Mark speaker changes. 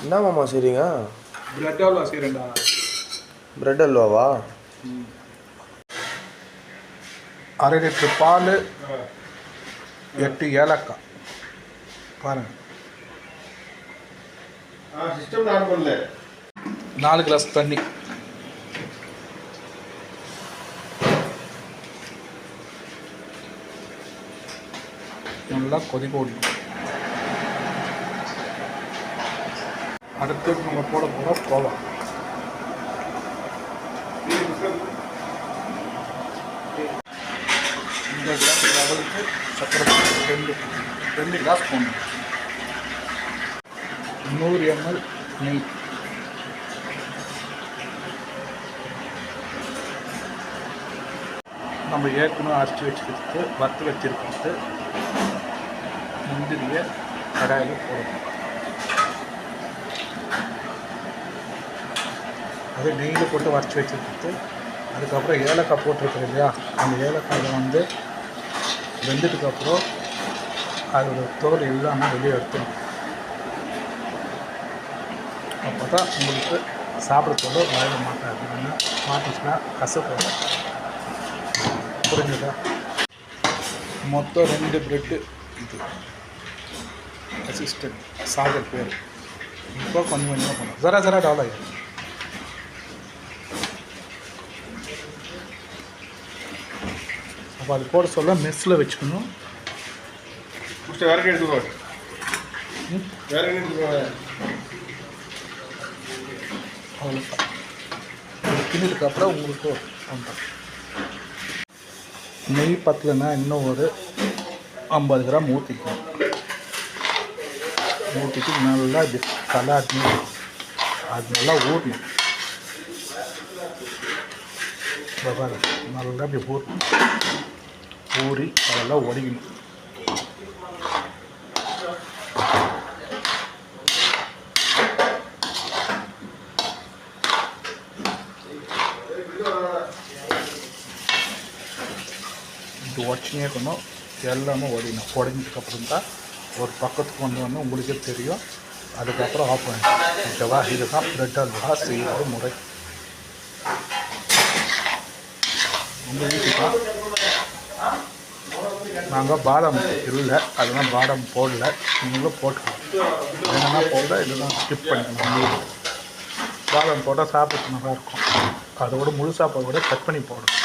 Speaker 1: என்ன மாமா செய்றீங்க?
Speaker 2: பிரெட் அல்வா செய்கிறேன்டா.
Speaker 1: பிரெட் அல்வாவா?
Speaker 2: 1/2 லிட்டர் பால், 8 ஏலக்காய். பாருங்க.
Speaker 1: சிஸ்டம் ஆன் பண்ணல.
Speaker 2: 4 கிளாஸ் தண்ணி. நல்லா கொதிக்க விடணும். அடுத்து நம்ம போட போகிறோம் கோவா. இந்த கிளாஸ் லெவலுக்கு சக்கரை 2 கிளாஸ் போடணும். 100 ml நெய். நம்ம ஏற்கனவே அரைச்சி வச்சுக்கிறது வறுத்து வச்சுருக்கிறது முந்திரியை கடாயில் போடணும். அது நெய்யில் போட்டு வரைச்சி வச்சுருக்கிறது. அதுக்கப்புறம் ஏலக்காய் போட்டிருக்குது இல்லையா, அந்த ஏலக்காயை வந்து வெந்ததுக்கப்புறம் அதோட தோல் எல்லாமே வெளியே எடுத்துடும். அப்போ தான் உங்களுக்கு சாப்பிட்றதோட வாயில் மாட்டாது. இல்லைன்னா மாட்டிச்சுன்னா கசப்பு. புரிஞ்சுதா? மொத்தம் 2 பிரெட்டு. இது அசிஸ்டன்ட் சாகர் பேர். இப்போ கொஞ்சம் கொஞ்சமாக பண்ணணும். ஜரா டெவலப் ஆகிடும். அப்போ அது போட சொல்ல மெஸ்ஸில் வச்சுக்கணும்.
Speaker 1: வேற எடுத்துக்கோ. வேற எடுத்துக்கோ.
Speaker 2: அவ்வளோதான். இது கிண்டிதுக்கப்புறம் உங்களுக்கு பண்ணுறோம். நெய் பத்தலைன்னா இன்னும் ஒரு 50 கிராம் ஊற்றிக்கணும். ஊற்றிட்டு நல்லா இப்படி கலாட்டி அது நல்லா ஊறணும். நல்லா இப்படி ஊறணும். ஊறி அதெல்லாம் ஒடிக்கணும். இது உடச்சினே இருக்கணும். எல்லாமே ஒடிக்கணும். உடஞ்சதுக்கப்புறம் தான் ஒரு பக்கத்துக்கு வந்து உங்களுக்கே தெரியும். அதுக்கப்புறம் ஆஃப் பண்ணிடும். ஓகேவா? இதுதான் பிரெட் அல்வா செய்கிற முறை. ரொம்ப ஈஸி தான். நாங்கள் பாதாம் இல்லை, அதெல்லாம் பாதாம் போடல. நீங்களும் போட்டுக்கலாம். என்னென்னா போடல, இதெல்லாம் ஸ்கிப் பண்ணிக்கலாம். பாதாம் போட்டால் சாப்பிட்டு நல்லாயிருக்கும். அதோட முழு சாப்பாடு கூட கட் பண்ணி போடணும்.